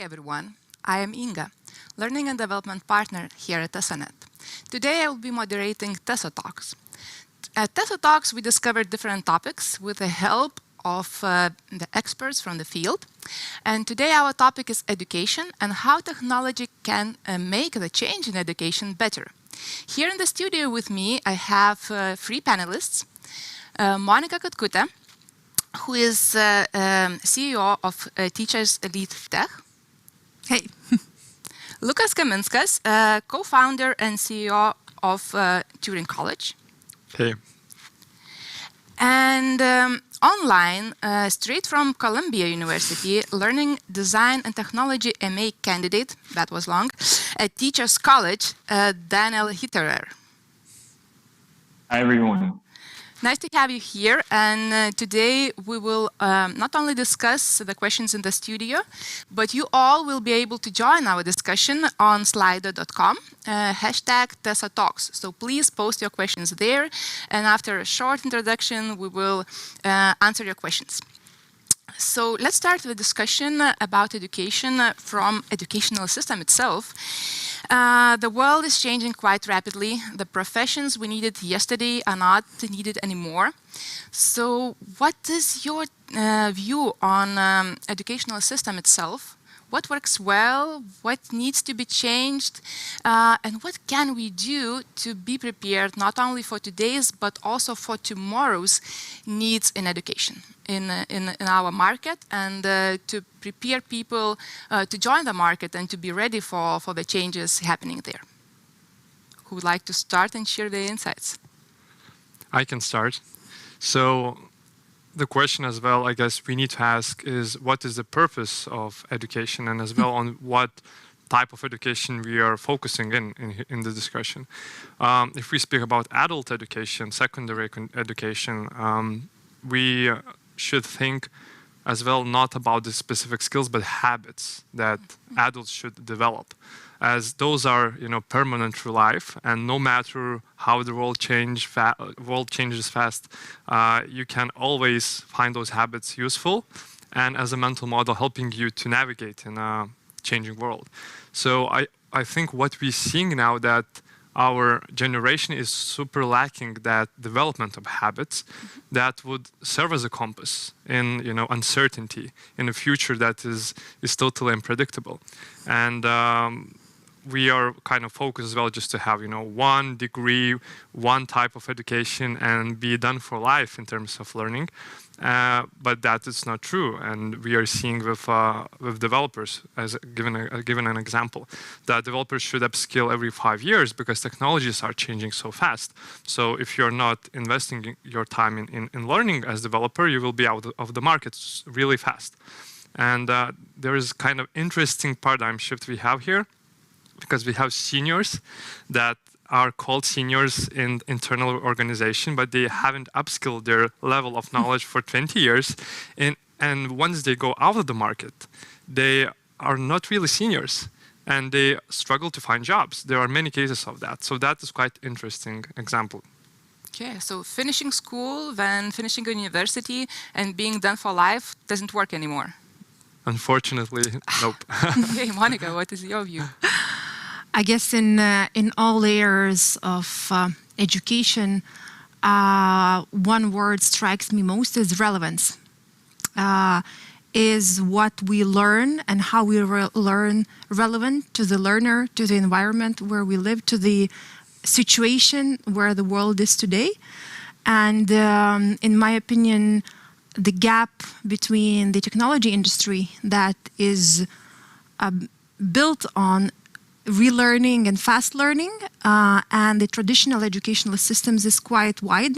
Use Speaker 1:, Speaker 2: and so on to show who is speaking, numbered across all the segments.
Speaker 1: everyone, I am Inga, Learning and Development Partner here at Tesonet. Today I will be moderating Teso Talks. At Teso Talks we discover different topics with the help of the experts from the field. And today our topic is education and how technology can make the change in education better. Here in the studio with me I have three panelists. Monika Katkutė, who is CEO of Teachers Elite Tech.
Speaker 2: Hey.
Speaker 1: Lukas Kaminskis, co-founder and CEO of Turing College.
Speaker 3: Hey.
Speaker 1: And online, straight from Columbia University, learning design and technology MA candidate, that was long, at Teachers College, Daniel Hiterer.
Speaker 4: Hi, everyone.
Speaker 1: Nice to have you here, and today we will not only discuss the questions in the studio, but you all will be able to join our discussion on slido.com, hashtag Teso Talks. So please post your questions there, and after a short introduction, we will answer your questions. So let's start the discussion about education from educational system itself. The world is changing quite rapidly. The professions we needed yesterday are not needed anymore. So what is your view on educational system itself? What works well? What needs to be changed? And what can we do to be prepared not only for today's but also for tomorrow's needs in education in our market, and to prepare people to join the market and to be ready for the changes happening there? Who would like to start and share their insights?
Speaker 3: I can start. So the question as well, I guess we need to ask is, what is the purpose of education, and as well on what type of education we are focusing in the discussion. If we speak about adult education, secondary education, we should think as well not about the specific skills but habits that adults should develop, as those are permanent through life, and no matter how the world changes fast, you can always find those habits useful and as a mental model helping you to navigate in a changing world. So I think what we're seeing now, that our generation is super lacking that development of habits that would serve as a compass in uncertainty in a future that is totally unpredictable. And we are kind of focused as well just to have one degree, one type of education, and be done for life in terms of learning. But that is not true, and we are seeing with developers, as given an example, that developers should upskill every 5 years because technologies are changing so fast. So if you're not investing your time in learning as a developer, you will be out of the market really fast. And there is kind of interesting paradigm shift we have here, because we have seniors that are called seniors in internal organization, but they haven't upskilled their level of knowledge for 20 years. And once they go out of the market, they are not really seniors, and they struggle to find jobs. There are many cases of that. So that is quite interesting example.
Speaker 1: Okay, so finishing school, then finishing university, and being done for life doesn't work anymore.
Speaker 3: Unfortunately, nope.
Speaker 1: Okay, Monika, what is your view?
Speaker 2: I guess in all layers of education, one word strikes me most is relevance. Is what we learn and how we learn relevant to the learner, to the environment where we live, to the situation where the world is today. And in my opinion, the gap between the technology industry that is built on relearning and fast learning and the traditional educational systems is quite wide.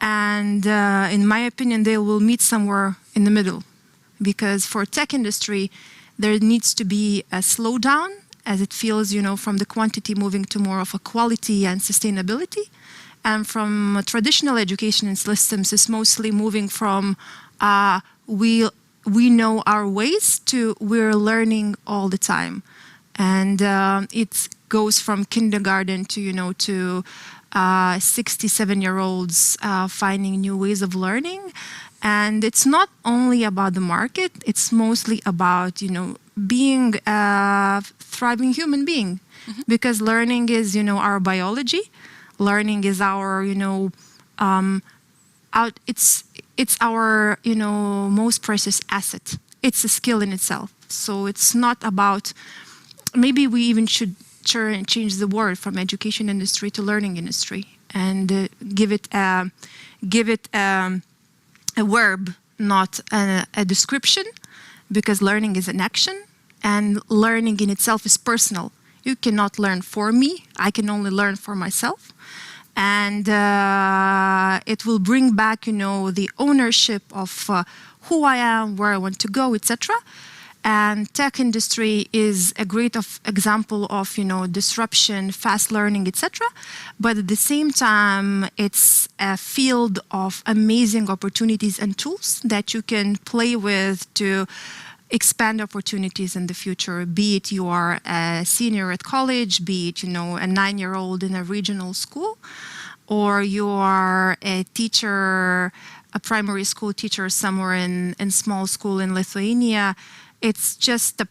Speaker 2: And in my opinion, they will meet somewhere in the middle, because for tech industry, there needs to be a slowdown as it feels, from the quantity moving to more of a quality and sustainability. And from traditional education systems, it's mostly moving from we know our ways to we're learning all the time. And it goes from kindergarten to, to 67-year-olds finding new ways of learning. And it's not only about the market, it's mostly about, being a thriving human being. Because learning is, our biology. Learning is our, it's our, most precious asset. It's a skill in itself. So it's not about, maybe we even should change the word from education industry to learning industry and give it a verb, not a description, because learning is an action and learning in itself is personal. You cannot learn for me. I can only learn for myself. And it will bring back, the ownership of who I am, where I want to go, etc. And tech industry is a great example of, disruption, fast learning, etc. But at the same time, it's a field of amazing opportunities and tools that you can play with to expand opportunities in the future, be it you are a senior at college, be it, a 9-year-old in a regional school, or you are a teacher, a primary school teacher somewhere in small school in Lithuania. It's just the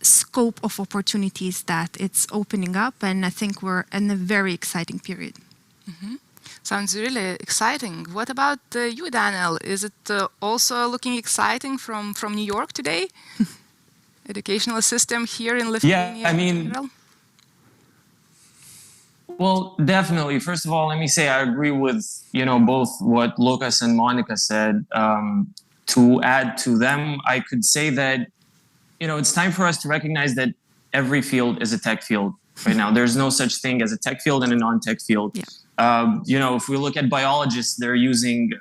Speaker 2: scope of opportunities that it's opening up, and I think we're in a very exciting period.
Speaker 1: Sounds really exciting. What about you, Daniel? Is it also looking exciting from New York today? Educational system here in Lithuania?
Speaker 4: Yeah, I mean, well, definitely. First of all, let me say I agree with, both what Lukas and Monika said. To add to them, I could say that, it's time for us to recognize that every field is a tech field right now. There's no such thing as a tech field and a non-tech field. Yeah. If we look at biologists, they're using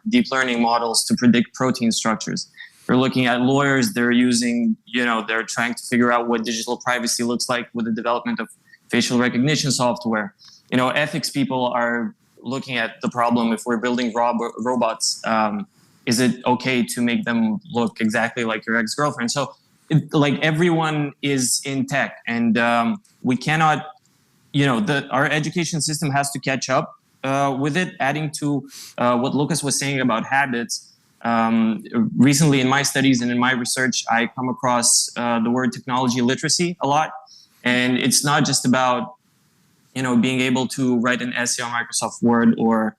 Speaker 4: deep learning models to predict protein structures. We're looking at lawyers, they're using, they're trying to figure out what digital privacy looks like with the development of facial recognition software. Ethics people are looking at the problem if we're building robots. Is it okay to make them look exactly like your ex-girlfriend? So, everyone is in tech, and we cannot. Our education system has to catch up with it. Adding to what Lukas was saying about habits, recently in my studies and in my research, I come across the word technology literacy a lot. And it's not just about, being able to write an essay on Microsoft Word or,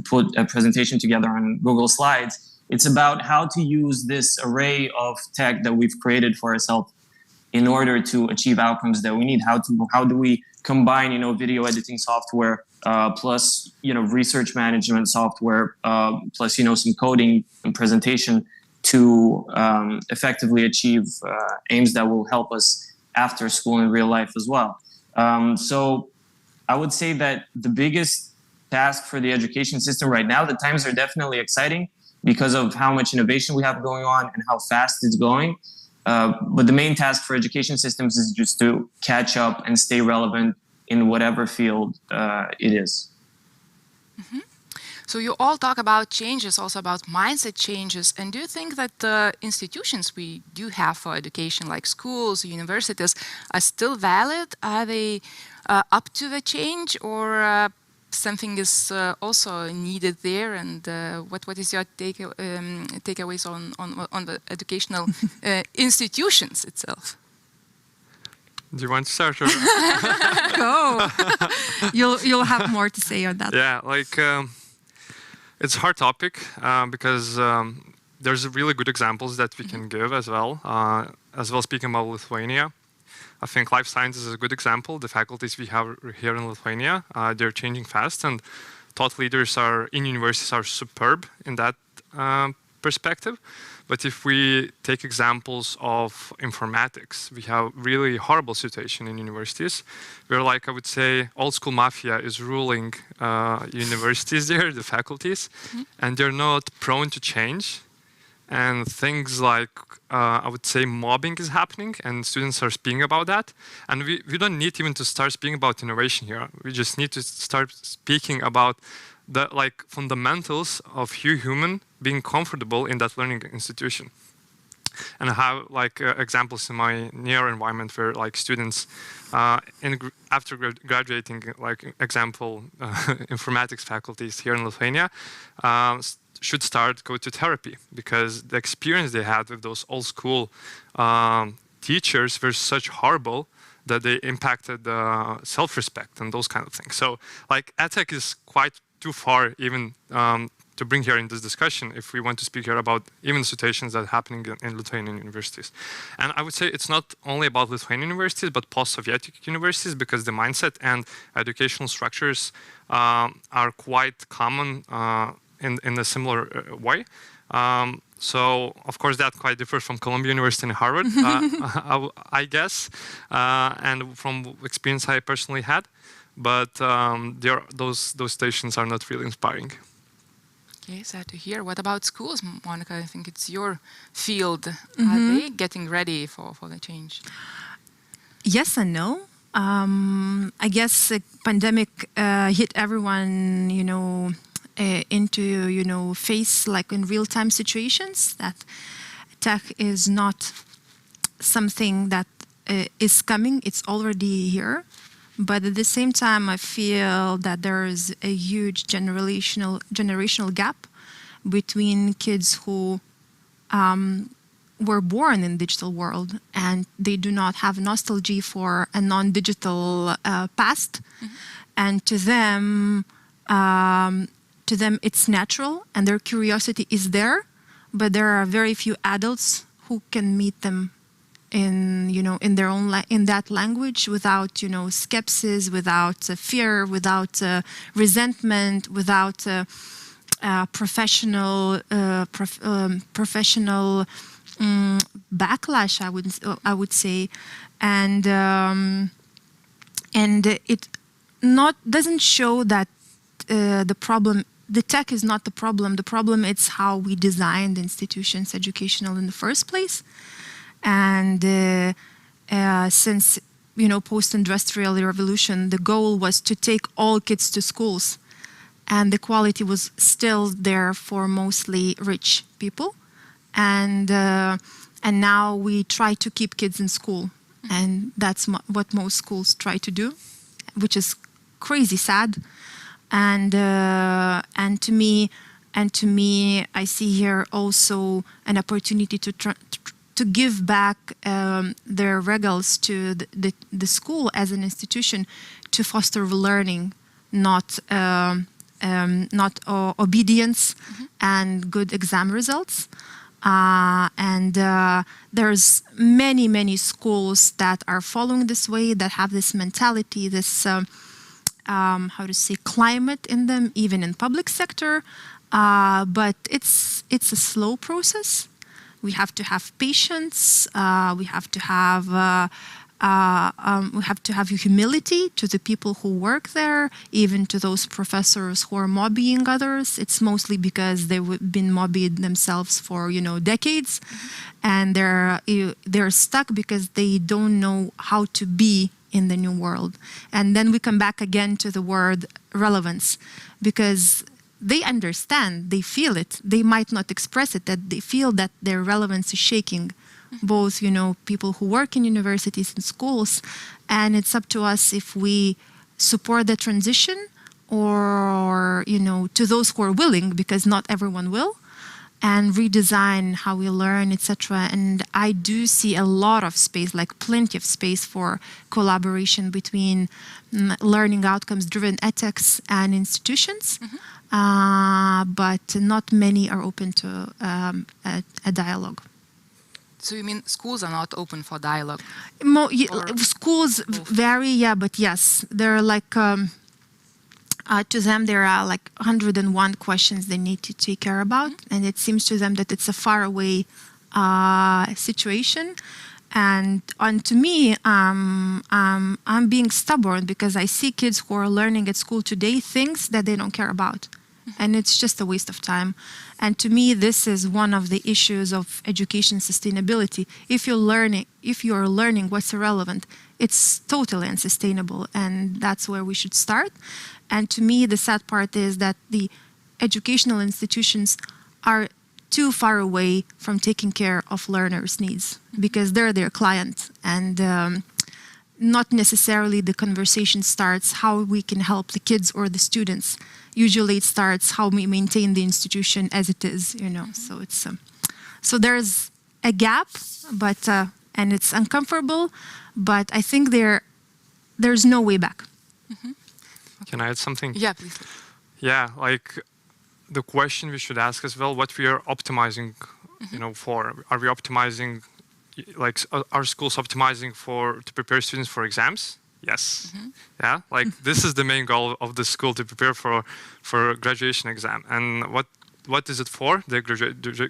Speaker 4: put a presentation together on Google Slides. It's about how to use this array of tech that we've created for ourselves in order to achieve outcomes that we need. How do we combine, video editing software plus, research management software plus, some coding and presentation to effectively achieve aims that will help us after school in real life as well. So I would say that the biggest task for the education system right now, the times are definitely exciting because of how much innovation we have going on and how fast it's going. But the main task for education systems is just to catch up and stay relevant in whatever field it is.
Speaker 1: So you all talk about changes, also about mindset changes. And do you think that the institutions we do have for education, like schools, universities, are still valid? Are they up to the change, or something is also needed there? And what is your takeaways on the educational institutions itself?
Speaker 3: Do you want to start? Or?
Speaker 2: Go. You'll have more to say on that.
Speaker 3: Yeah, it's a hard topic because there's really good examples that we can give as well speaking about Lithuania. I think life sciences is a good example. The faculties we have here in Lithuania, they're changing fast, and thought leaders in universities are superb in that perspective. But if we take examples of informatics, we have really horrible situation in universities where, I would say, old school mafia is ruling universities there, the faculties, and they're not prone to change. And things like, I would say, mobbing is happening, and students are speaking about that. And we don't need even to start speaking about innovation here. We just need to start speaking about the fundamentals of human being comfortable in that learning institution. And I have like examples in my near environment where like students after graduating, like example, informatics faculties here in Lithuania should go to therapy, because the experience they had with those old school teachers were such horrible that they impacted self-respect and those kind of things. So like EdTech is quite too far even to bring here in this discussion if we want to speak here about even situations that are happening in Lithuanian universities. And I would say it's not only about Lithuanian universities, but post-Sovietic universities, because the mindset and educational structures are quite common in a similar way. So, of course, that quite differs from Columbia University and Harvard, I guess, and from experience I personally had. But those stations are not really inspiring.
Speaker 1: Okay, sad to hear. What about schools, Monika? I think it's your field. Are they getting ready for the change?
Speaker 2: Yes and no. I guess the pandemic hit everyone, into, face like in real-time situations, that tech is not something that is coming, it's already here. But at the same time, I feel that there is a huge generational gap between kids who were born in digital world and they do not have nostalgia for a non-digital past. And to them it's natural and their curiosity is there, but there are very few adults who can meet them in their own in that language without skepsis, without fear, without resentment, without professional backlash, I would say, and it doesn't show that the tech is not the problem. The problem is how we designed institutions educational in the first place. And since post-industrial revolution, the goal was to take all kids to schools, and the quality was still there for mostly rich people. And now we try to keep kids in school, and that's what most schools try to do, which is crazy sad. And to me, I see here also an opportunity to give back their regals to the school as an institution to foster learning, not obedience and good exam results. And there's many schools that are following this way, that have this mentality, this climate in them, even in public sector. But it's a slow process. We have to have patience. We have to have humility to the people who work there, even to those professors who are mobbing others. It's mostly because they've been mobbing themselves for decades, and they're stuck because they don't know how to be in the new world. And then we come back again to the word relevance, because they understand, they feel it. They might not express it, that they feel that their relevance is shaking. Both, people who work in universities and schools, and it's up to us if we support the transition or, to those who are willing, because not everyone will, and redesign how we learn, etc. And I do see a lot of space, like plenty of space for collaboration between learning outcomes-driven ethics and institutions. But not many are open to a dialogue.
Speaker 1: So you mean schools are not open for dialogue?
Speaker 2: Schools vary, but yes. There are like, to them, there are like 101 questions they need to take care about. And it seems to them that it's a faraway situation. And to me, I'm being stubborn, because I see kids who are learning at school today things that they don't care about. And it's just a waste of time. And to me, this is one of the issues of education sustainability. If you're learning what's irrelevant, it's totally unsustainable. And that's where we should start. And to me, the sad part is that the educational institutions are too far away from taking care of learners' needs because they're their client, and not necessarily the conversation starts how we can help the kids or the students. Usually it starts how we maintain the institution as it is, So it's so there's a gap, but and it's uncomfortable, but I think there's no way back.
Speaker 3: Can I add something?
Speaker 1: Yeah, please.
Speaker 3: Yeah, like the question we should ask as well, what we are optimizing, for. Are we optimizing, like, are schools optimizing to prepare students for exams? Yes. Yeah, like this is the main goal of the school, to prepare for a graduation exam. And what is it for? The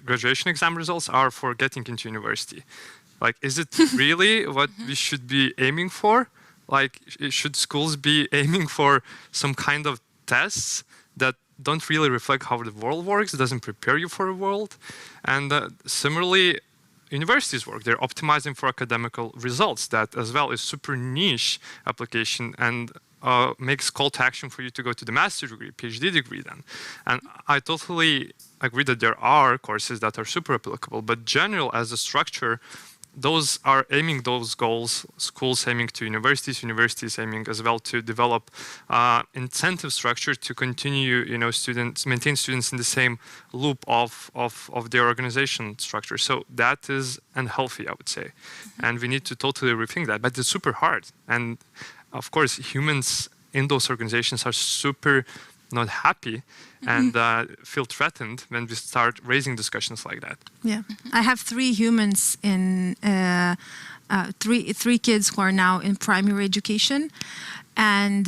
Speaker 3: graduation exam results are for getting into university. Like, is it really what we should be aiming for? Like, should schools be aiming for some kind of tests that don't really reflect how the world works, doesn't prepare you for the world? And similarly, universities work. They're optimizing for academical results. That as well is super niche application and makes call to action for you to go to the master's degree, PhD degree then. And I totally agree that there are courses that are super applicable, but general as a structure, those are aiming those goals, schools aiming to universities aiming as well to develop incentive structure to continue, maintain students in the same loop of their organization structure. So that is unhealthy, I would say. And we need to totally rethink that, but it's super hard. And of course, humans in those organizations are super not happy and feel threatened when we start raising discussions like that.
Speaker 2: Yeah, I have 3 humans in three kids who are now in primary education, and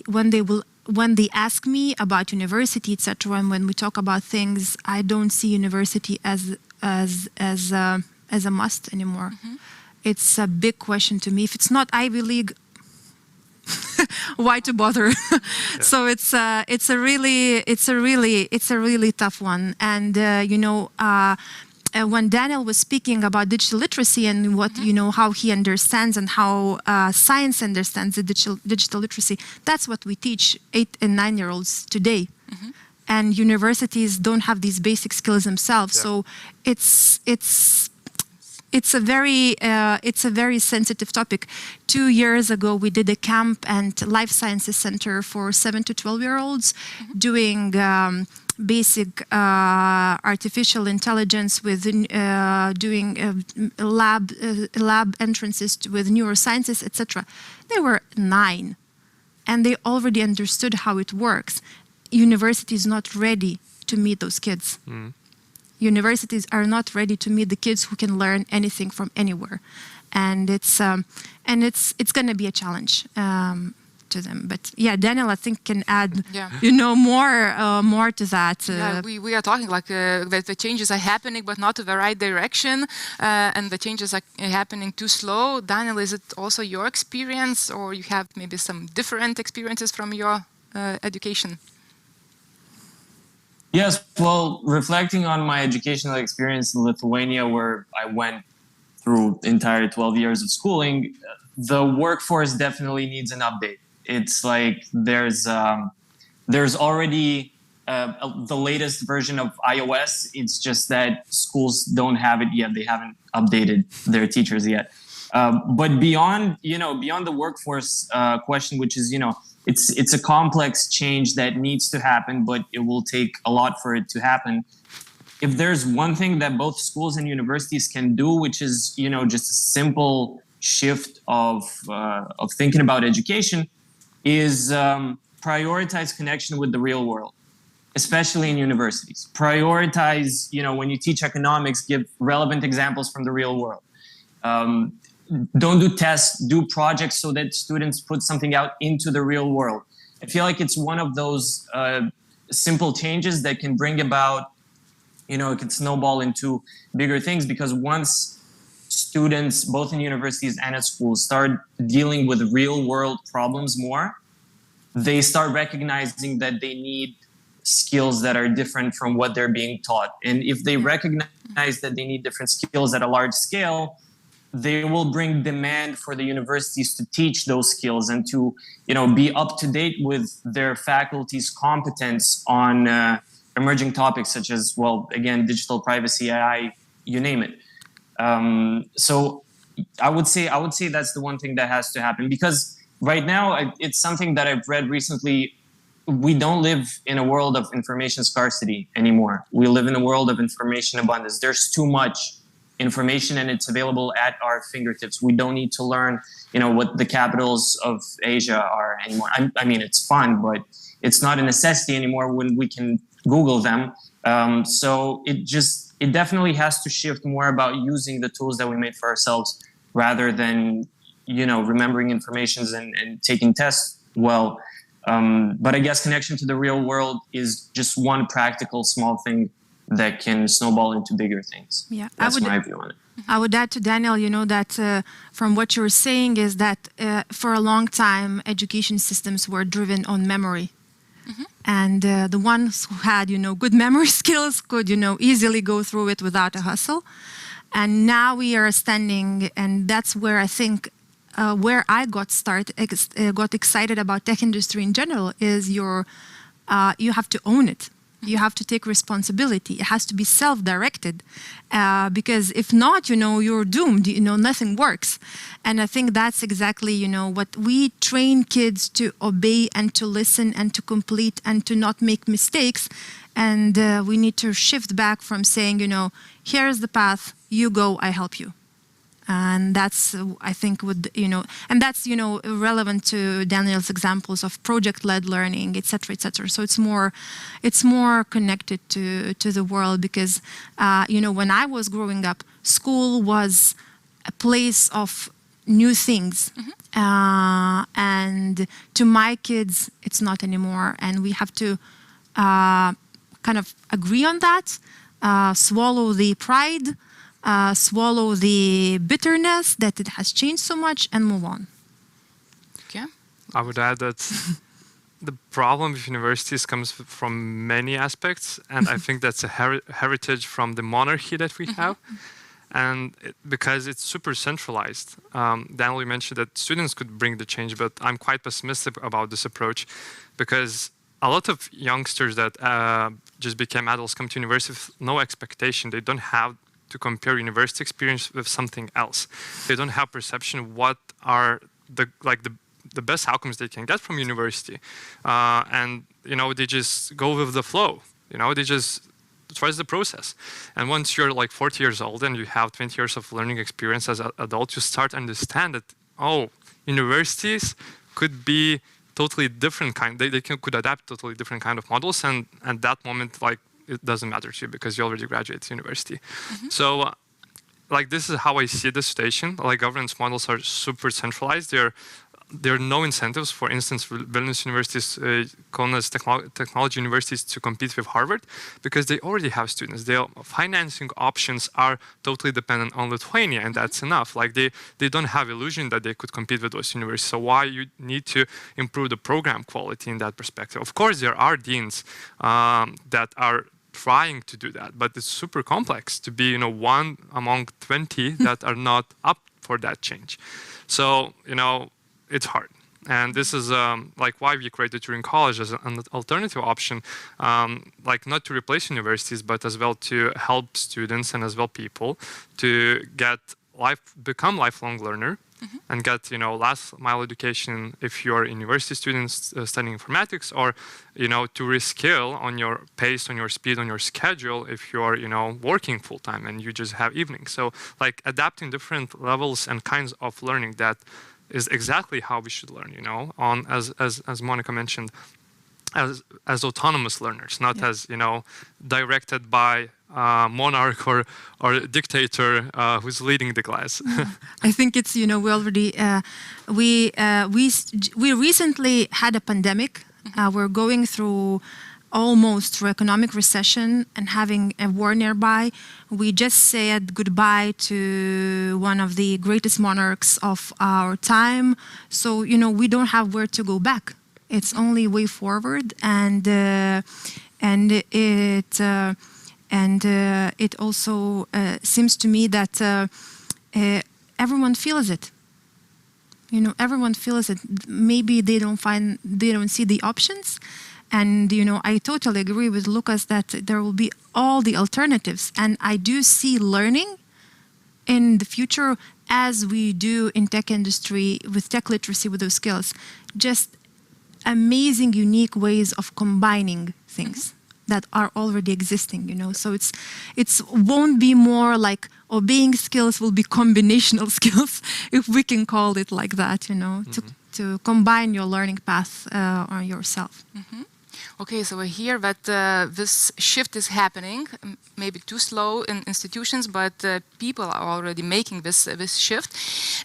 Speaker 2: when they ask me about university, etc., and when we talk about things, I don't see university as a must anymore. It's a big question to me. If it's not Ivy League, why to bother? So it's a really tough one. And when Daniel was speaking about digital literacy and what how he understands and how science understands the digital literacy, that's what we teach 8 and 9-year-olds today. And universities don't have these basic skills themselves. So it's a very sensitive topic. 2 years ago, we did a camp and life sciences center for 7 to 12-year-olds, doing basic artificial intelligence with doing lab entrances with neurosciences, etc. They were 9, and they already understood how it works. University is not ready to meet those kids. Universities are not ready to meet the kids who can learn anything from anywhere, and it's going to be a challenge to them. But yeah, Daniel, I think can add more to that.
Speaker 1: We are talking like that the changes are happening, but not to the right direction, and the changes are happening too slow. Daniel, is it also your experience, or you have maybe some different experiences from your education?
Speaker 4: Yes, well, reflecting on my educational experience in Lithuania, where I went through the entire 12 years of schooling, the workforce definitely needs an update. It's like there's already the latest version of iOS. It's just that schools don't have it yet. They haven't updated their teachers yet. But beyond the workforce question, which is, it's a complex change that needs to happen, but it will take a lot for it to happen. If there's one thing that both schools and universities can do, which is, just a simple shift of thinking about education, is prioritize connection with the real world, especially in universities. Prioritize, when you teach economics, give relevant examples from the real world. Don't do tests, do projects so that students put something out into the real world. I feel like it's one of those simple changes that can bring about, it can snowball into bigger things, because once students, both in universities and at schools, start dealing with real world problems more, they start recognizing that they need skills that are different from what they're being taught. And if they recognize that they need different skills at a large scale, they will bring demand for the universities to teach those skills and to, be up to date with their faculty's competence on a emerging topics such as, well, again, digital privacy, AI, you name it. So I would say that's the one thing that has to happen, because right now it's something that I've read recently. We don't live in a world of information scarcity anymore. We live in a world of information abundance. There's too much information and it's available at our fingertips. We don't need to learn, what the capitals of Asia are anymore. I mean, it's fun, but it's not a necessity anymore when we can Google them. So it definitely has to shift more about using the tools that we made for ourselves rather than, remembering informations and taking tests well. But I guess connection to the real world is just one practical small thing that can snowball into bigger things.
Speaker 2: Yeah,
Speaker 4: that's my view on it.
Speaker 2: I would add to Daniel, that from what you're saying is that for a long time, education systems were driven on memory. Mm-hmm. And the ones who had, good memory skills could, easily go through it without a hustle. And now we are standing, and that's where I think where I got excited about tech industry in general is you have to own it. You have to take responsibility. It has to be self-directed, because if not, you're doomed. Nothing works. And I think that's exactly, what we train kids to obey and to listen and to complete and to not make mistakes. And we need to shift back from saying, here's the path, you go, I help you. And that's, I think, and that's, relevant to Daniel's examples of project-led learning, et cetera, et cetera. So it's more connected to the world because, when I was growing up, school was a place of new things. Mm-hmm. And to my kids, it's not anymore. And we have to kind of agree on that, swallow the pride, swallow the bitterness that it has changed so much and move on.
Speaker 1: Okay.
Speaker 3: I would add that the problem with universities comes from many aspects, and I think that's a heritage from the monarchy that we have, and because it's super centralized. Daniel, you mentioned that students could bring the change, but I'm quite pessimistic about this approach because a lot of youngsters that just became adults come to university with no expectation. They don't have to compare university experience with something else. They don't have perception of what are the best outcomes they can get from university. And, they just go with the flow. They just trust the process. And once you're 40 years old and you have 20 years of learning experience as an adult, you start to understand that, universities could be totally different they could adapt totally different kind of models. And at that moment, it doesn't matter to you because you already graduated university. Mm-hmm. So this is how I see the situation. Governance models are super centralized. There are no incentives, for instance, for Vilnius universities, Kaunas technology universities to compete with Harvard because they already have students. Their financing options are totally dependent on Lithuania, and that's enough. They don't have illusion that they could compete with those universities. So why you need to improve the program quality in that perspective? Of course, there are deans that are trying to do that, but it's super complex to be, one among 20 that are not up for that change. So, it's hard. And this is why we created Turing College as an alternative option, not to replace universities, but as well to help students and as well people to become lifelong learner. Mm-hmm. And get, last mile education if you're a university student studying informatics, or, to reskill on your pace, on your speed, on your schedule if you're, working full time and you just have evenings. So adapting different levels and kinds of learning, that is exactly how we should learn, as Monika mentioned, as autonomous learners, not as, directed by monarch or dictator who's leading the class.
Speaker 2: I think it's, we already, we recently had a pandemic. We're going through almost through economic recession and having a war nearby. We just said goodbye to one of the greatest monarchs of our time. So, we don't have where to go back. It's only way forward, and it also seems to me that everyone feels it. Everyone feels it. Maybe they don't see the options, And, I totally agree with Lukas that there will be all the alternatives. And I do see learning in the future, as we do in tech industry with tech literacy, with those skills, just amazing, unique ways of combining things that are already existing, So it's won't be more like obeying skills, will be combinational skills, if we can call it like that, to combine your learning path on yourself.
Speaker 1: Okay, so we hear that this shift is happening, maybe too slow in institutions, but people are already making this shift.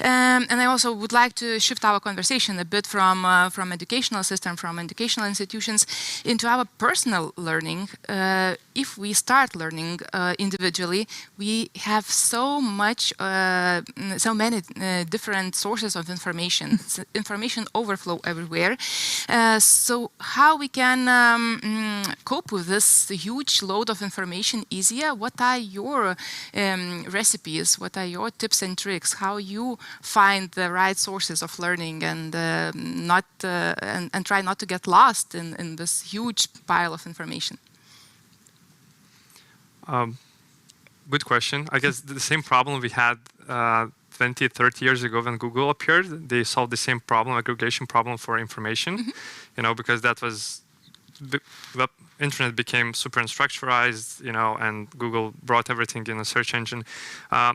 Speaker 1: And I also would like to shift our conversation a bit from educational system, from educational institutions, into our personal learning. If we start learning individually, we have so many different sources of information. It's information overflow everywhere. So how we can cope with this huge load of information easier? What are your recipes? What are your tips and tricks? How you find the right sources of learning and try not to get lost in this huge pile of information?
Speaker 3: Good question. I guess the same problem we had 20, 30 years ago when Google appeared. They solved the same problem, aggregation problem for information, because that was the internet became super unstructured, and Google brought everything in a search engine.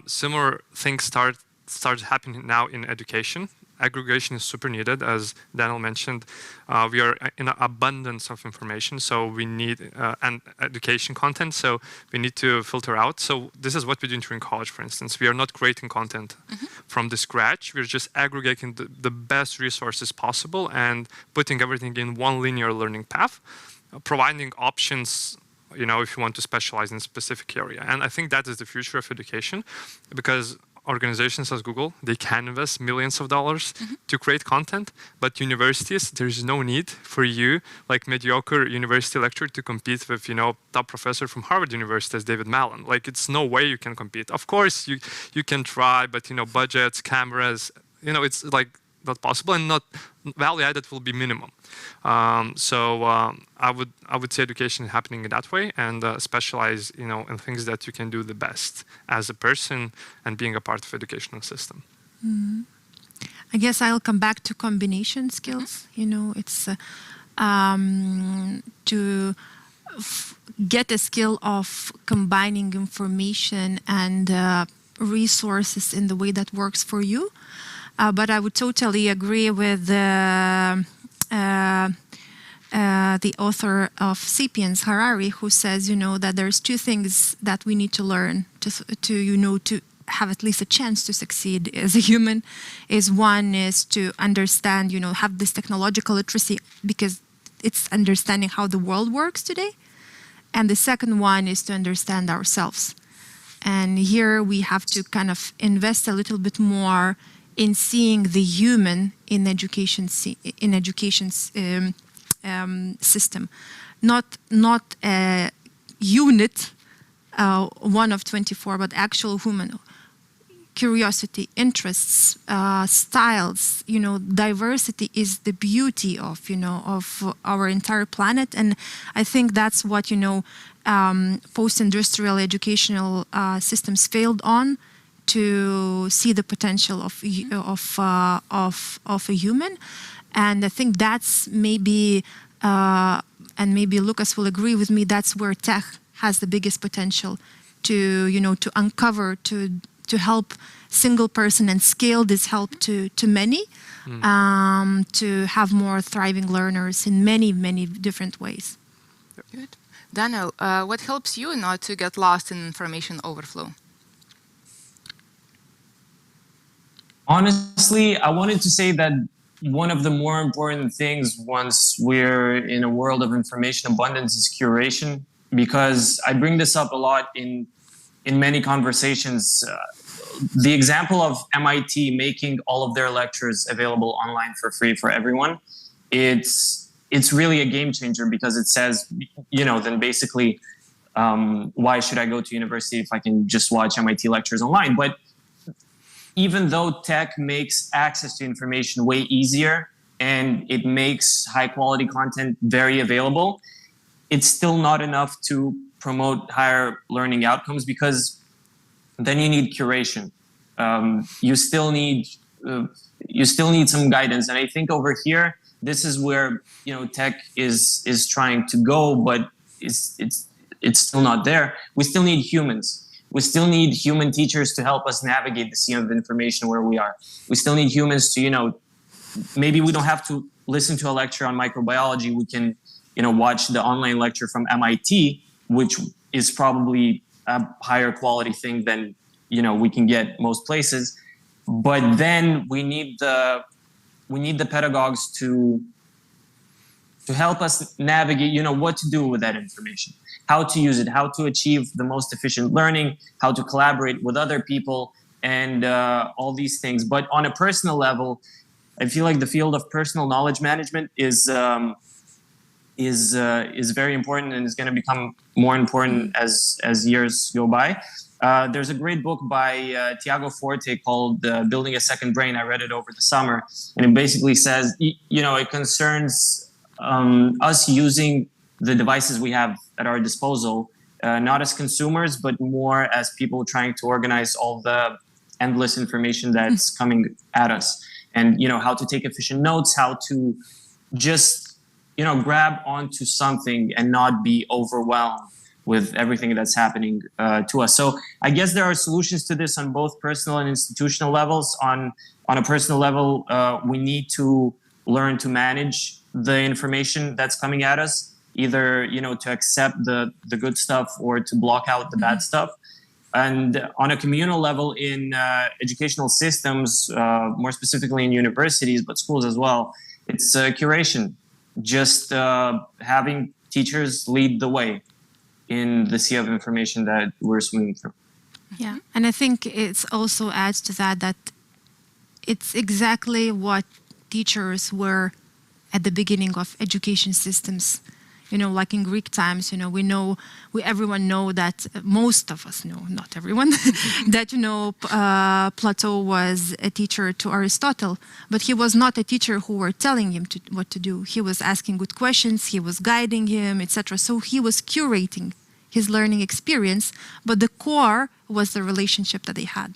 Speaker 3: Similar things started happening now in education. Aggregation is super needed, as Daniel mentioned. We are in an abundance of information, so we need and education content, so we need to filter out. So this is what we're doing during college, for instance. We are not creating content from the scratch. We're just aggregating the best resources possible and putting everything in one linear learning path, providing options, if you want to specialize in a specific area. And I think that is the future of education, because organizations as Google, they can invest millions of dollars to create content, but universities, there's no need for you, like mediocre university lecturer, to compete with, top professor from Harvard University as David Malin. Like, it's no way you can compete. Of course, you can try, but, budgets, cameras, it's like not possible, and not value added will be minimum. So I would say education is happening in that way, and specialize, in things that you can do the best as a person and being a part of educational system.
Speaker 2: I guess I'll come back to combination skills. It's to get a skill of combining information and resources in the way that works for you. But I would totally agree with the author of *Sapiens*, Harari, who says, that there's two things that we need to learn to have at least a chance to succeed as a human. One is to understand, have this technological literacy, because it's understanding how the world works today. And the second one is to understand ourselves. And here we have to kind of invest a little bit more in seeing the human in education system, not a unit, one of 24, but actual human. Curiosity, interests, styles, diversity is the beauty of our entire planet, and I think that's what post-industrial educational systems failed on. To see the potential of a human, and I think that's maybe, and maybe Lukas will agree with me, that's where tech has the biggest potential to uncover, to help single person and scale this help to many, to have more thriving learners in many different ways.
Speaker 1: Good, Daniel. What helps you not to get lost in information overflow?
Speaker 4: Honestly, I wanted to say that one of the more important things once we're in a world of information abundance is curation, because I bring this up a lot in many conversations. The example of MIT making all of their lectures available online for free for everyone, it's really a game changer, because it says, then basically, why should I go to university if I can just watch MIT lectures online? But even though tech makes access to information way easier, and it makes high quality content very available, it's still not enough to promote higher learning outcomes, because then you need curation. You still need some guidance, and I think over here, this is where tech is trying to go, but it's still not there. We still need humans. We still need human teachers to help us navigate the sea of information where we are. We still need humans to maybe we don't have to listen to a lecture on microbiology. We can watch the online lecture from MIT, which is probably a higher quality thing than we can get most places. But then we need the pedagogues to help us navigate what to do with that information, how to use it, how to achieve the most efficient learning, how to collaborate with other people, and all these things. But on a personal level, I feel like the field of personal knowledge management is very important, and is going to become more important as years go by. There's a great book by Tiago Forte called Building a Second Brain. I read it over the summer, and it basically says, it concerns us using the devices we have at our disposal, not as consumers, but more as people trying to organize all the endless information that's coming at us. And, how to take efficient notes, how to just, grab onto something and not be overwhelmed with everything that's happening to us. So I guess there are solutions to this on both personal and institutional levels. On a personal level, we need to learn to manage the information that's coming at us, either, to accept the good stuff or to block out the bad stuff. And on a communal level, in educational systems, more specifically in universities, but schools as well, it's curation. Just having teachers lead the way in the sea of information that we're swimming through.
Speaker 2: Yeah, and I think it's also adds to that it's exactly what teachers were at the beginning of education systems. Like in Greek times, everyone know that, most of us know, not everyone, that, Plato was a teacher to Aristotle, but he was not a teacher who were telling him what to do. He was asking good questions, he was guiding him, etc. So he was curating his learning experience, but the core was the relationship that they had.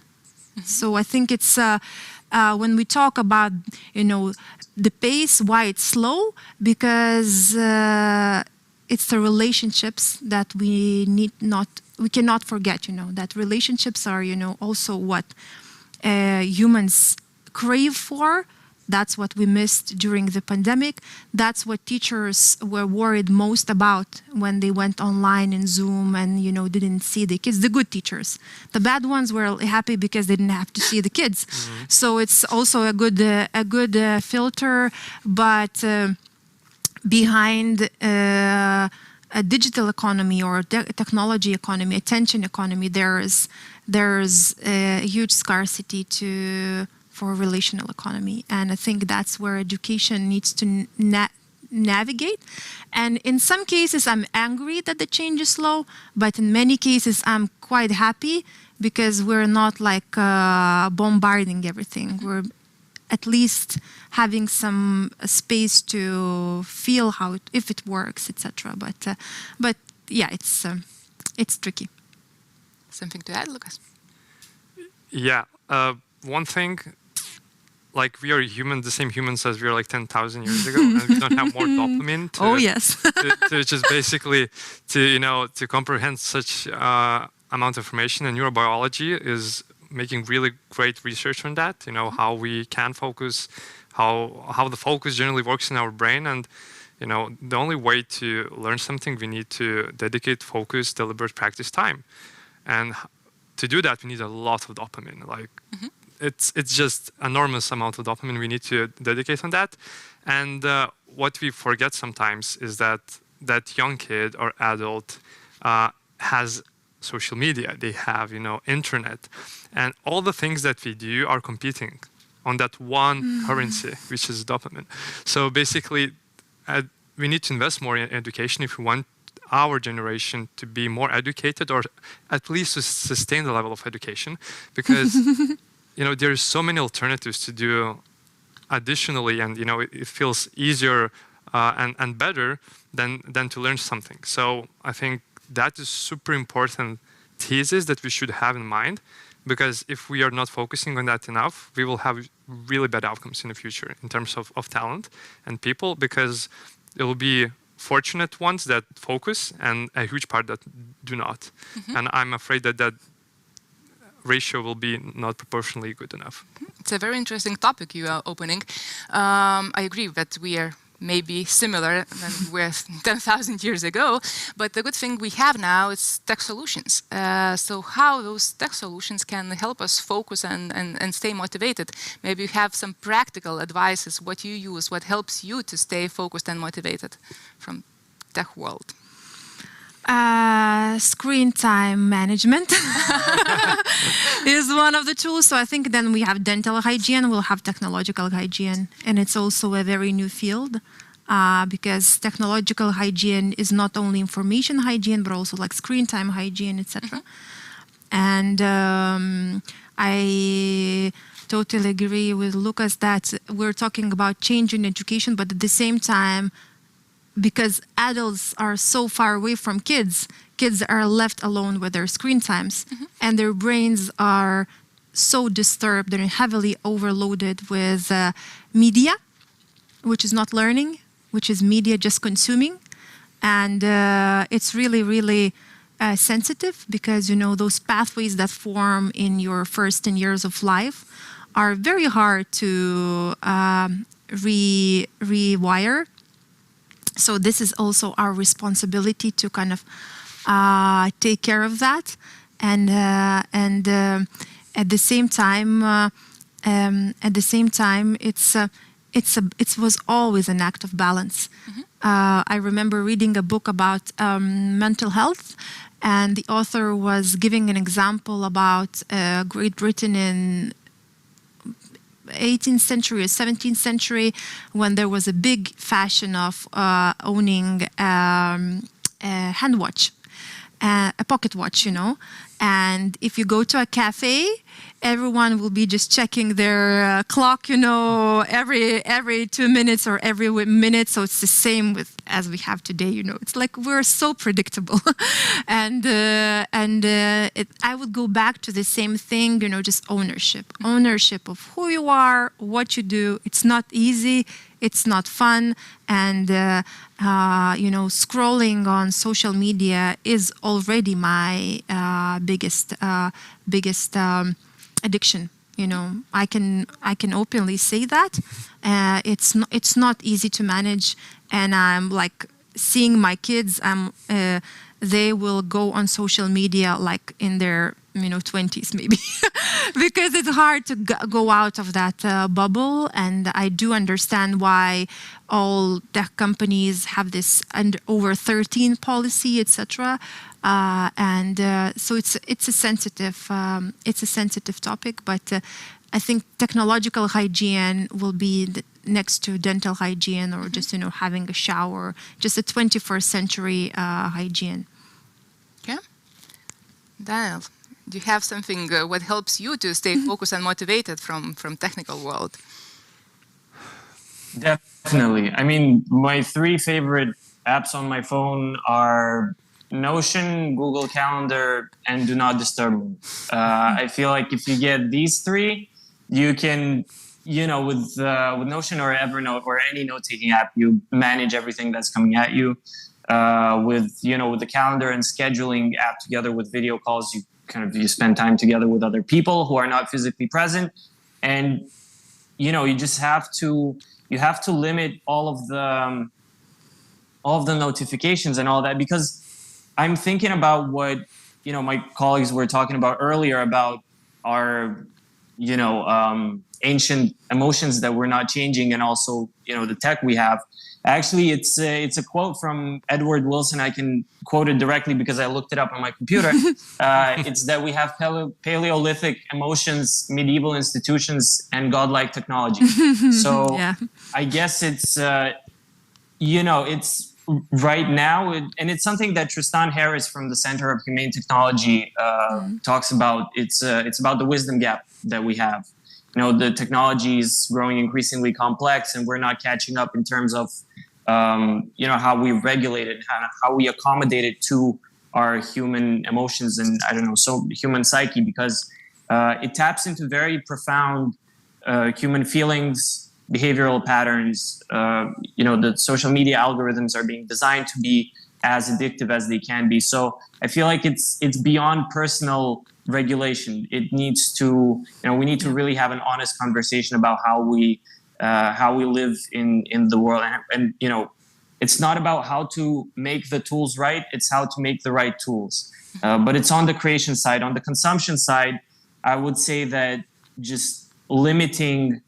Speaker 2: So I think it's, when we talk about, the pace, why it's slow, because it's the relationships that we cannot forget, that relationships are, also what humans crave for. That's what we missed during the pandemic. That's what teachers were worried most about when they went online in Zoom and, didn't see the kids, the good teachers. The bad ones were happy because they didn't have to see the kids. Mm-hmm. So it's also a good filter, but behind a digital economy or technology economy, attention economy, there's a huge scarcity for relational economy. And I think that's where education needs to navigate. And in some cases, I'm angry that the change is slow, but in many cases, I'm quite happy because we're not like bombarding everything. We're at least having some space to feel if it works, etc. But yeah, it's tricky.
Speaker 1: Something to add, Lukas?
Speaker 3: Yeah, one thing. Like, we are the same humans as we were like 10,000 years ago, and we don't have more dopamine to just basically to comprehend such amount of information. And neurobiology is making really great research on that. How we can focus, how the focus generally works in our brain, and the only way to learn something, we need to dedicate focus, deliberate practice time, and to do that we need a lot of dopamine. Like. Mm-hmm. It's just enormous amount of dopamine we need to dedicate on that. And what we forget sometimes is that young kid or adult has social media, they have internet, and all the things that we do are competing on that one currency, which is dopamine. So basically we need to invest more in education if we want our generation to be more educated, or at least to sustain the level of education, because there's so many alternatives to do additionally, and it feels easier and better than to learn something. So I think that is super important thesis that we should have in mind, because if we are not focusing on that enough, we will have really bad outcomes in the future in terms of talent and people, because it will be fortunate ones that focus and a huge part that do not. And I'm afraid that ratio will be not proportionally good enough.
Speaker 1: It's a very interesting topic you are opening. I agree that we are maybe similar than we were 10,000 years ago, but the good thing we have now is tech solutions. So how those tech solutions can help us focus and stay motivated? Maybe you have some practical advices, what you use, what helps you to stay focused and motivated from tech world.
Speaker 2: Screen time management is one of the tools. So I think then we have dental hygiene, we'll have technological hygiene. And it's also a very new field because technological hygiene is not only information hygiene, but also like screen time hygiene, etc. And I totally agree with Lukas that we're talking about change in education, but at the same time, because adults are so far away from kids, kids are left alone with their screen times, and their brains are so disturbed, they're heavily overloaded with media, which is not learning, which is media just consuming. And it's really, really sensitive because, those pathways that form in your first 10 years of life are very hard to rewire. So this is also our responsibility to kind of take care of that, and at the same time, it was always an act of balance. I remember reading a book about mental health, and the author was giving an example about Great Britain in 18th century or 17th century, when there was a big fashion of owning a hand watch, a pocket watch, and if you go to a cafe, everyone will be just checking their clock, every 2 minutes or every minute. So it's the same as we have today, It's like we're so predictable, and I would go back to the same thing, just ownership of who you are, what you do. It's not easy, it's not fun, and scrolling on social media is already my biggest addiction. I can openly say that. It's not easy to manage, and I'm like seeing my kids. They will go on social media like in their 20s maybe, because it's hard to go out of that bubble. And I do understand why all tech companies have this over 13 policy, etc. So it's a sensitive topic, but I think technological hygiene will be next to dental hygiene, or just having a shower, just a 21st century hygiene.
Speaker 1: Yeah, Daniel, do you have something what helps you to stay focused and motivated from technical world?
Speaker 4: Definitely. I mean, my 3 favorite apps on my phone are Notion, Google Calendar, and Do Not Disturb Me. I feel like if you get these 3, you can, with Notion or Evernote or any note-taking app, you manage everything that's coming at you. With the calendar and scheduling app together with video calls, you spend time together with other people who are not physically present, and you just have to limit all of the notifications and all that, because I'm thinking about what my colleagues were talking about earlier about our ancient emotions that we're not changing, and also the tech we have. Actually, it's a quote from Edward Wilson. I can quote it directly because I looked it up on my computer. It's that we have Paleolithic emotions, medieval institutions, and godlike technology. So yeah. I guess it's it's right now, and it's something that Tristan Harris from the Center of Humane Technology talks about. It's about the wisdom gap that we have. the technology is growing increasingly complex, and we're not catching up in terms of how we regulate it, how we accommodate it to our human emotions and human psyche, because it taps into very profound human feelings, behavioral patterns. The social media algorithms are being designed to be as addictive as they can be. So I feel like it's beyond personal regulation. It needs to, we need to really have an honest conversation about how we live in the world. And it's not about how to make the tools right, it's how to make the right tools. But it's on the creation side. On the consumption side, I would say that just limiting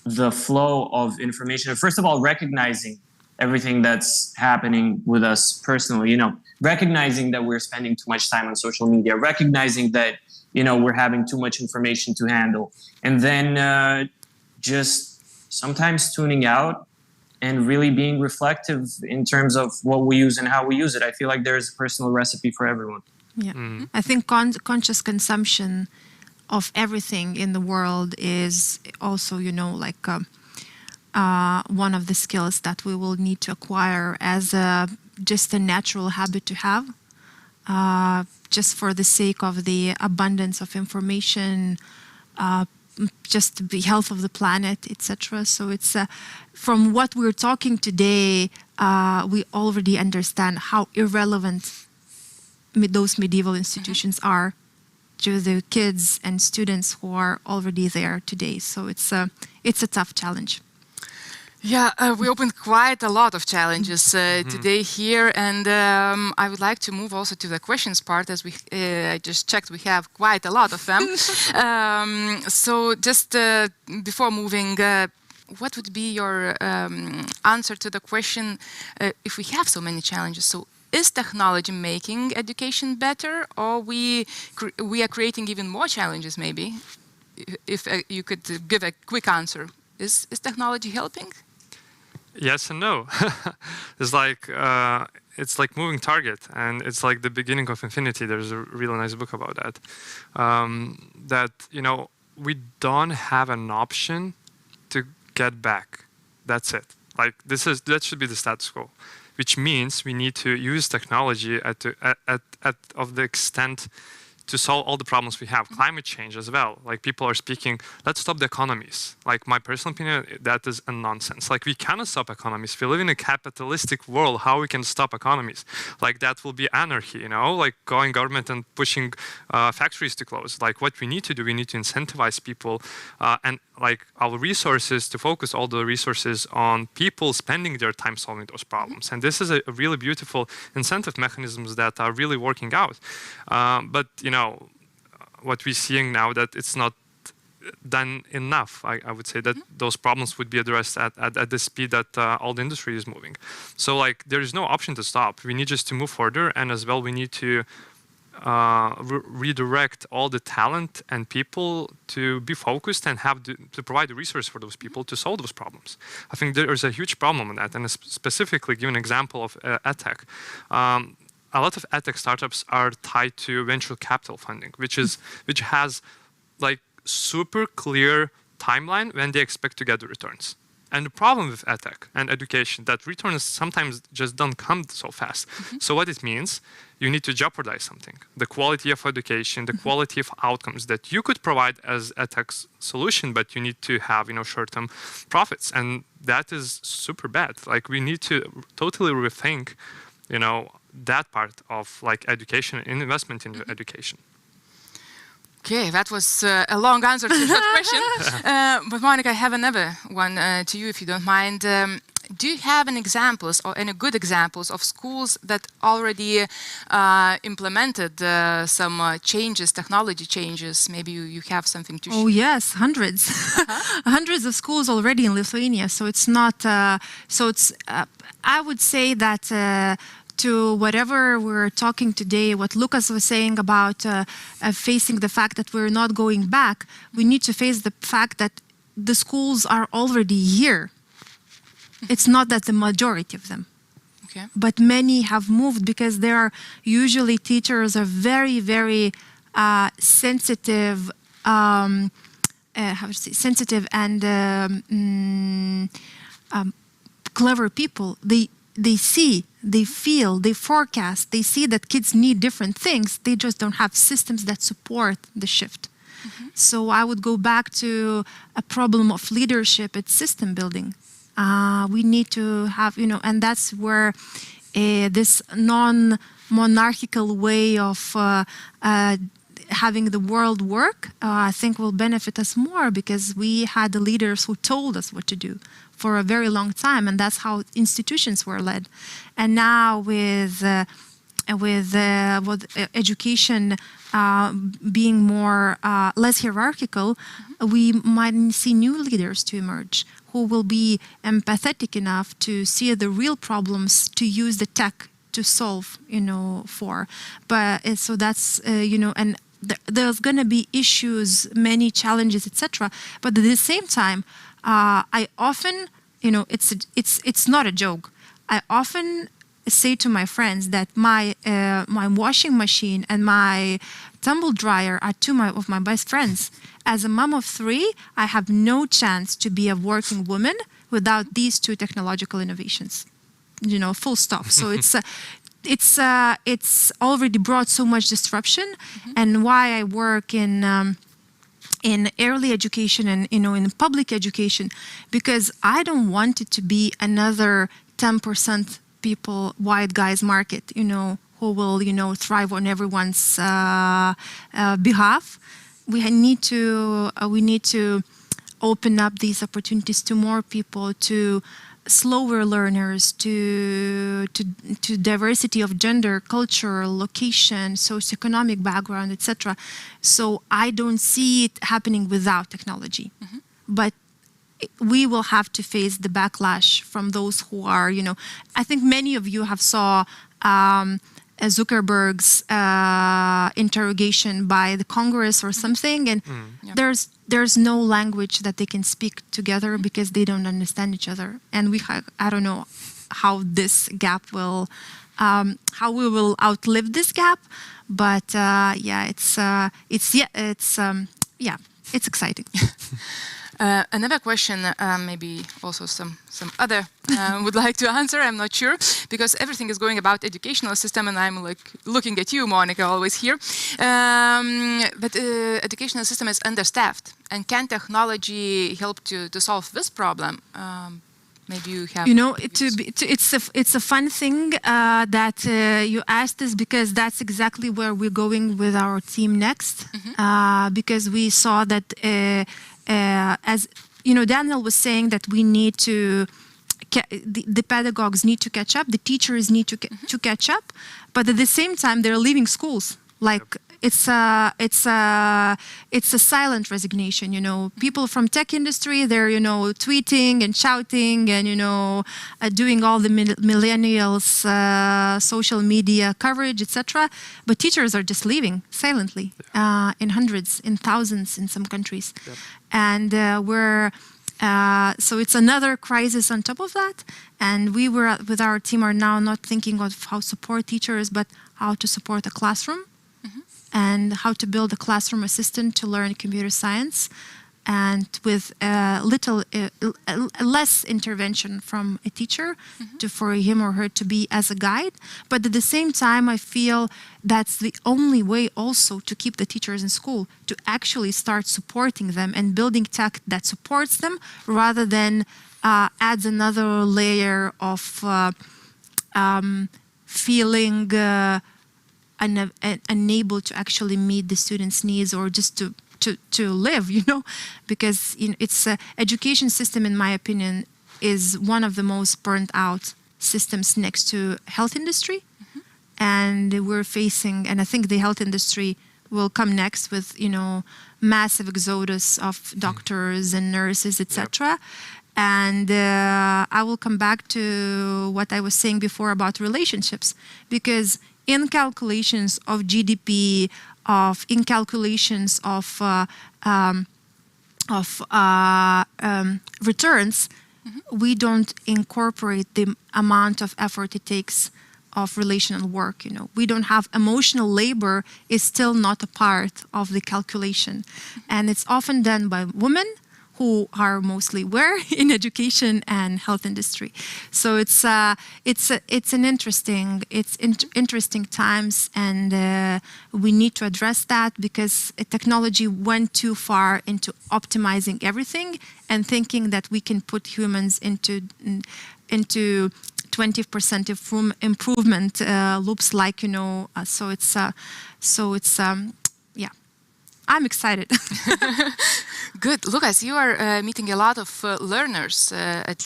Speaker 4: the flow of information, first of all, recognizing everything that's happening with us personally, recognizing that we're spending too much time on social media, recognizing that, we're having too much information to handle, and then just sometimes tuning out and really being reflective in terms of what we use and how we use it. I feel like there's a personal recipe for everyone.
Speaker 2: Yeah, I think conscious consumption of everything in the world is also, one of the skills that we will need to acquire as just a natural habit to have, just for the sake of the abundance of information, just the health of the planet, etc. So it's from what we're talking today, we already understand how irrelevant those medieval institutions are to the kids and students who are already there today. So it's a tough challenge.
Speaker 1: Yeah, we opened quite a lot of challenges today here, and I would like to move also to the questions part, as I just checked, we have quite a lot of them. So just before moving, what would be your answer to the question, if we have so many challenges, so is technology making education better, or we are creating even more challenges maybe? If you could give a quick answer. Is technology helping?
Speaker 3: Yes and no. It's like moving target, and it's like the beginning of infinity. There's a really nice book about that. We don't have an option to get back. That's it. Like that should be the status quo, which means we need to use technology of the extent to solve all the problems we have. Climate change as well. Like people are speaking, let's stop the economies. Like my personal opinion, that is a nonsense. Like we cannot stop economies. We live in a capitalistic world. How we can stop economies? Like that will be anarchy, like going government and pushing factories to close. Like what we need to do, we need to incentivize people and like our resources to focus all the resources on people spending their time solving those problems. And this is a really beautiful incentive mechanisms that are really working out. But what we're seeing now, that it's not done enough. I would say that those problems would be addressed at the speed that all the industry is moving. So like there is no option to stop. We need just to move further, and as well we need to redirect all the talent and people to be focused and to provide the resource for those people to solve those problems. I think there is a huge problem in that, and specifically give an example of edtech. A lot of edtech startups are tied to venture capital funding, which has like super clear timeline when they expect to get the returns. And the problem with edtech and education, that returns sometimes just don't come so fast. So what it means, you need to jeopardize something. The quality of education, the quality of outcomes that you could provide as edtech's solution, but you need to have, short-term profits. And that is super bad. Like we need to totally rethink, that part of like education and investment in education.
Speaker 1: Okay, that was a long answer to that question. But Monika, I have another one to you, if you don't mind. Do you have any examples or any good examples of schools that already implemented some changes, technology changes? Maybe you have something to share.
Speaker 2: Oh yes, hundreds. Hundreds of schools already in Lithuania. So it's not, I would say that to whatever we're talking today, what Lukas was saying about facing the fact that we're not going back, we need to face the fact that the schools are already here. It's not that the majority of them, but many have moved because there are usually teachers are very, very sensitive sensitive and clever people, they see, they feel, they forecast, they see that kids need different things. They just don't have systems that support the shift. So I would go back to a problem of leadership. It's system building. We need to have, and that's where this non-monarchical way of having the world work, I think will benefit us more, because we had the leaders who told us what to do for a very long time, and that's how institutions were led. And now with education being more less hierarchical, we might see new leaders to emerge who will be empathetic enough to see the real problems, to use the tech to solve, for. But so that's and there's going to be issues, many challenges, etc. But at the same time, I often, it's not a joke. I often say to my friends that my washing machine and my tumble dryer are two of my best friends. As a mom of 3, I have no chance to be a working woman without these 2 technological innovations. Full stop. So it's already brought so much disruption, and why I work in early education and in public education, because I don't want it to be another 10% people, white guys market, who will, thrive on everyone's behalf. We need to open up these opportunities to more people, to slower learners, to diversity of gender, culture, location, socioeconomic background, etc. So I don't see it happening without technology. But we will have to face the backlash from those who are, I think many of you have saw Zuckerberg's interrogation by the Congress or something, and there's no language that they can speak together because they don't understand each other. And I don't know how this gap will, how we will outlive this gap, but it's exciting.
Speaker 1: Another question, maybe also some other would like to answer, I'm not sure, because everything is going about educational system, and I'm like looking at you, Monika, always here. But educational system is understaffed, and can technology help to solve this problem? Maybe you have.
Speaker 2: It's a fun thing that you asked this, because that's exactly where we're going with our team next. Because we saw that, as Daniel was saying, that we need to, the pedagogues need to catch up, the teachers need to catch up, but at the same time they're leaving schools. Like it's a silent resignation. People from tech industry, they're tweeting and shouting and doing all the millennials social media coverage, etc. But teachers are just leaving silently, in hundreds, in thousands in some countries. And so it's another crisis on top of that. And we were with our team are now not thinking of how to support teachers, but how to support a classroom. And how to build a classroom assistant to learn computer science, and with less intervention from a teacher for him or her to be as a guide. But at the same time, I feel that's the only way also to keep the teachers in school, to actually start supporting them and building tech that supports them, rather than adds another layer of feeling unable to actually meet the students' needs, or just to live, because it's education system, in my opinion, is one of the most burnt out systems next to health industry. And we're facing, and I think the health industry will come next with, massive exodus of doctors and nurses, etc. And I will come back to what I was saying before about relationships, because in calculations of GDP, in calculations of returns, we don't incorporate the amount of effort it takes of relational work. We don't have emotional labor is still not a part of the calculation, and it's often done by women who are mostly in education and health industry. So it's interesting times, and we need to address that, because technology went too far into optimizing everything and thinking that we can put humans into 20% improvement loops, yeah. I'm excited.
Speaker 1: Good. Lucas, you are meeting a lot of learners at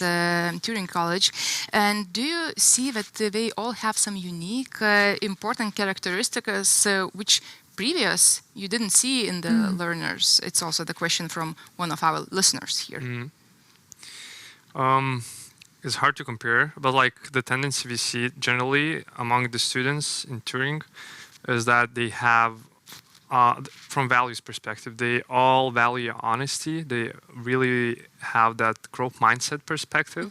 Speaker 1: Turing College. And do you see that they all have some unique, important characteristics which previous you didn't see in the learners? It's also the question from one of our listeners here.
Speaker 3: It's hard to compare, but like the tendency we see generally among the students in Turing is that they have from values perspective, they all value honesty. They really have that growth mindset perspective.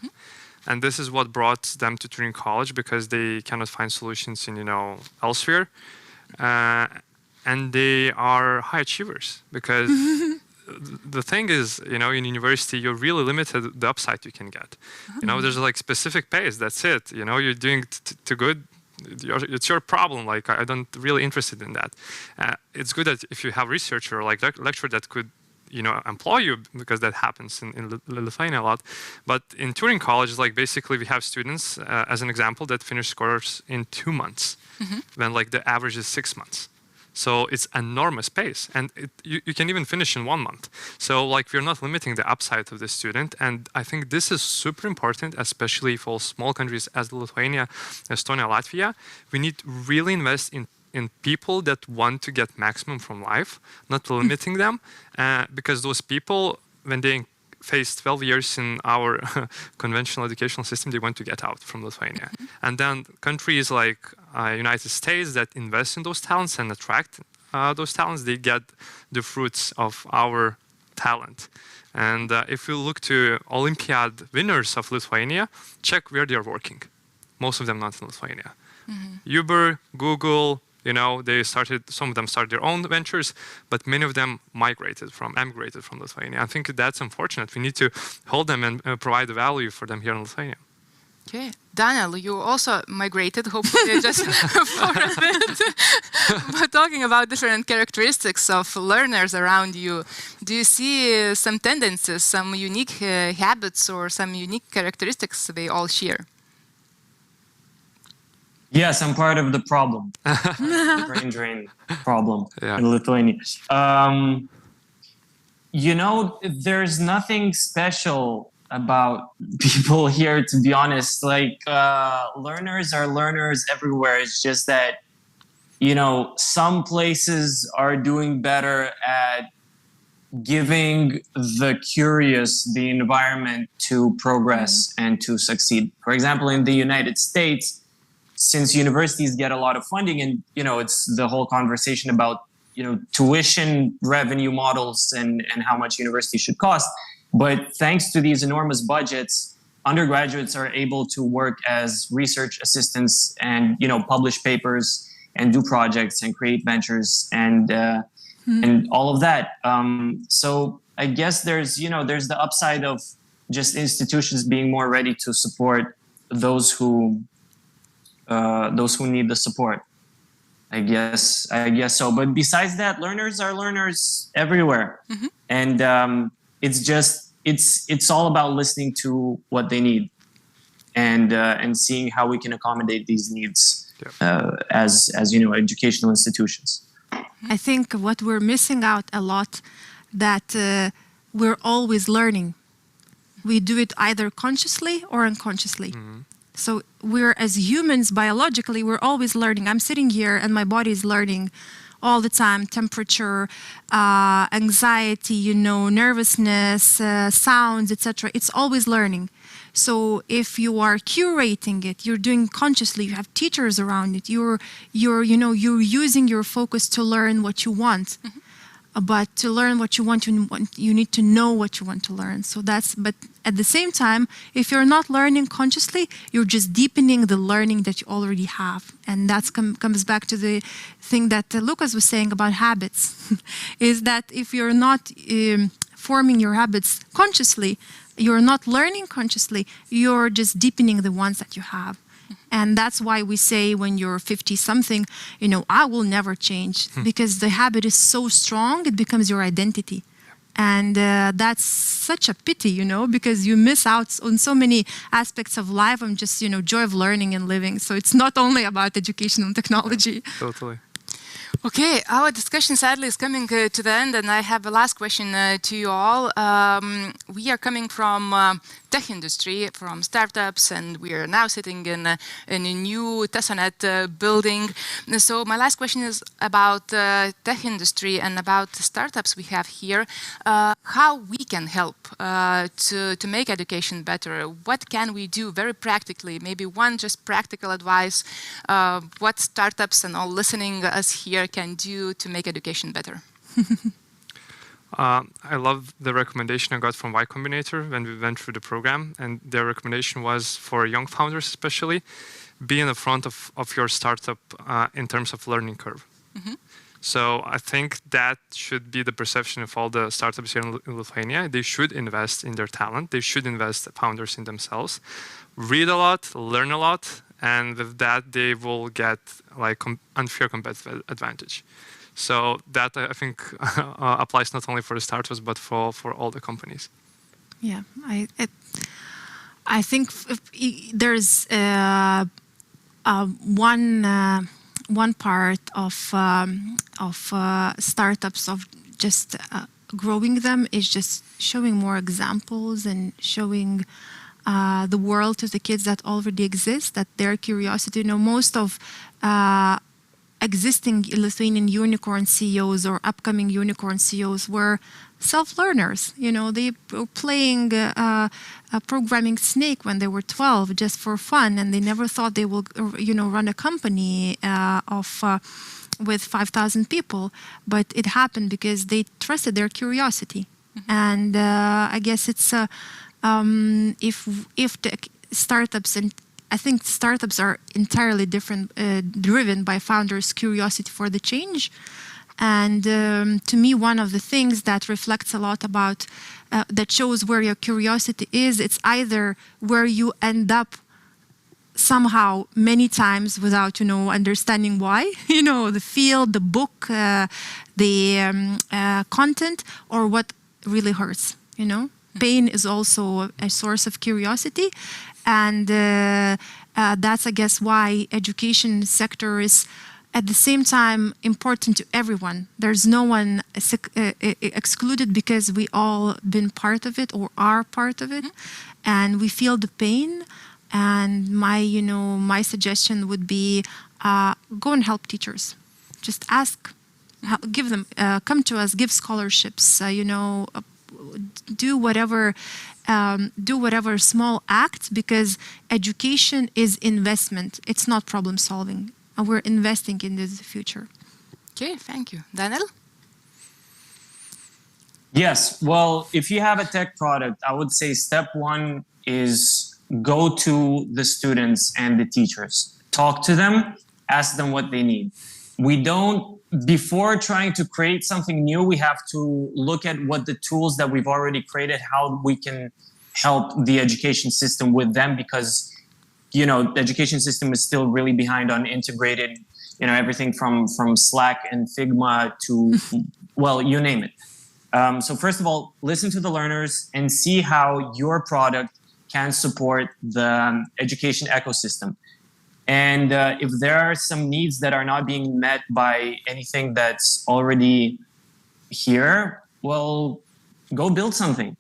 Speaker 3: And this is what brought them to Turing College, because they cannot find solutions in, elsewhere. And they are high achievers, because the thing is, in university, you're really limited the upside you can get. There's like specific pace, that's it. You're doing too good. It's your problem. Like, I don't really interested in that. It's good that if you have researcher or like lecturer that could, employ you, because that happens in Lithuania a lot. But in Turing College, like basically we have students, as an example, that finish course in 2 months, when like the average is 6 months. So it's enormous pace, and you can even finish in 1 month. So like we're not limiting the upside of the student, and I think this is super important, especially for small countries as Lithuania, Estonia, Latvia. We need to really invest in people that want to get maximum from life, not limiting them, because those people, when they face 12 years in our conventional educational system, they want to get out from Lithuania. And then countries like United States that invest in those talents and attract those talents, they get the fruits of our talent. And if you look to Olympiad winners of Lithuania, check where they are working. Most of them not in Lithuania. Uber, Google, some of them started their own ventures, but many of them emigrated from Lithuania. I think that's unfortunate. We need to hold them and provide the value for them here in Lithuania.
Speaker 1: Okay. Daniel, you also migrated, hopefully just for a bit. But talking about different characteristics of learners around you, do you see some tendencies, some unique habits, or some unique characteristics they all share?
Speaker 4: Yes, I'm part of the problem. The brain drain problem in Lithuania. There's nothing special about people here, to be honest. Like, learners are learners everywhere. It's just that, some places are doing better at giving the curious the environment to progress and to succeed. For example, in the United States, since universities get a lot of funding, and it's the whole conversation about tuition revenue models and how much university should cost. But thanks to these enormous budgets, undergraduates are able to work as research assistants and publish papers and do projects and create ventures and all of that. So I guess there's the upside of just institutions being more ready to support those who need the support. I guess so. But besides that, learners are learners everywhere, and it's all about listening to what they need, and seeing how we can accommodate these needs as educational institutions.
Speaker 2: I think what we're missing out a lot, that we're always learning. We do it either consciously or unconsciously. So we're, as humans, biologically, we're always learning. I'm sitting here and my body is learning all the time. Temperature, anxiety, nervousness, sounds, etc. It's always learning. So if you are curating it, you're doing consciously, you have teachers around it, you're using your focus to learn what you want. but to learn what you want, you need to know what you want to learn. So but at the same time, if you're not learning consciously, you're just deepening the learning that you already have. And that comes back to the thing that Lukas was saying about habits, is that if you're not forming your habits consciously, you're not learning consciously, you're just deepening the ones that you have. And that's why we say when you're 50-something, I will never change, because the habit is so strong, it becomes your identity. And that's such a pity, because you miss out on so many aspects of life and just, joy of learning and living. So it's not only about education and technology.
Speaker 3: Totally.
Speaker 1: Okay, our discussion sadly is coming to the end, and I have a last question to you all. We are coming from tech industry, from startups, and we are now sitting in a new Tesonet building. So my last question is about tech industry and about the startups we have here. How we can help to make education better? What can we do very practically? Maybe one just practical advice, what startups and all listening us here can do to make education better?
Speaker 3: I love the recommendation I got from Y Combinator when we went through the program, and their recommendation was for young founders especially, be in the front of your startup in terms of learning curve. So I think that should be the perception of all the startups here in Lithuania. They should invest in their talent. They should invest founders in themselves, read a lot, learn a lot, and with that they will get like unfair competitive advantage. So that I think applies not only for the startups but for all the companies.
Speaker 2: Yeah, I think there's one part of startups of just growing them is just showing more examples and showing the world to the kids that already exist, that their curiosity. Most of existing Lithuanian unicorn CEOs or upcoming unicorn CEOs were self-learners. They were playing programming Snake when they were 12 just for fun, and they never thought they will, run a company with 5,000 people. But it happened because they trusted their curiosity. And I guess it's if the startups, and I think startups are entirely different, driven by founders' curiosity for the change. And to me, one of the things that reflects a lot about, that shows where your curiosity is, it's either where you end up somehow many times without, understanding why, the field, the book, the content, or what really hurts, Pain is also a source of curiosity. And that's, I guess, why education sector is at the same time important to everyone. There's no one excluded because we all been part of it or are part of it, and we feel the pain. And my suggestion would be go and help teachers. Just ask, give them, come to us, give scholarships. Do whatever small act, because education is investment. It's not problem solving. And we're investing in the future.
Speaker 1: Okay, thank you. Daniel?
Speaker 4: Yes, well, if you have a tech product, I would say step one is go to the students and the teachers. Talk to them, ask them what they need. Before trying to create something new, we have to look at what the tools that we've already created, how we can help the education system with them, because the education system is still really behind on integrated, everything from Slack and Figma to, well, you name it. So first of all, listen to the learners and see how your product can support the education ecosystem. And if there are some needs that are not being met by anything that's already here, well, go build something.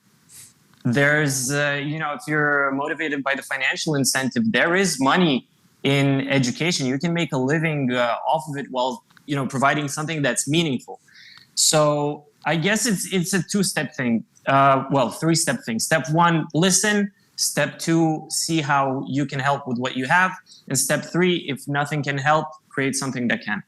Speaker 4: There's, if you're motivated by the financial incentive, there is money in education. You can make a living off of it while, providing something that's meaningful. So I guess it's a two-step thing. Three-step thing. Step one, listen. Step two, see how you can help with what you have. And step three, if nothing can help, create something that can.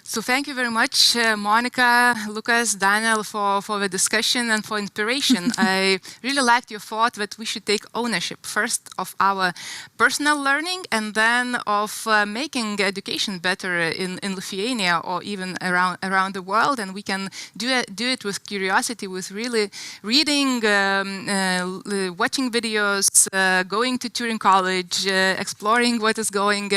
Speaker 1: So thank you very much, Monica, Lukas, Daniel, for the discussion and for inspiration. I really liked your thought that we should take ownership first of our personal learning and then of making education better in Lithuania or even around the world. And we can do it with curiosity, with really reading, watching videos, going to Turing College, exploring what is going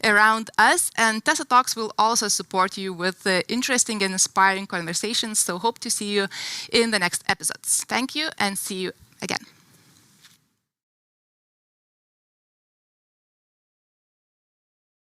Speaker 1: around us. And Teso Talks will also support you with interesting and inspiring conversations. So hope to see you in the next episodes. Thank you and see you again.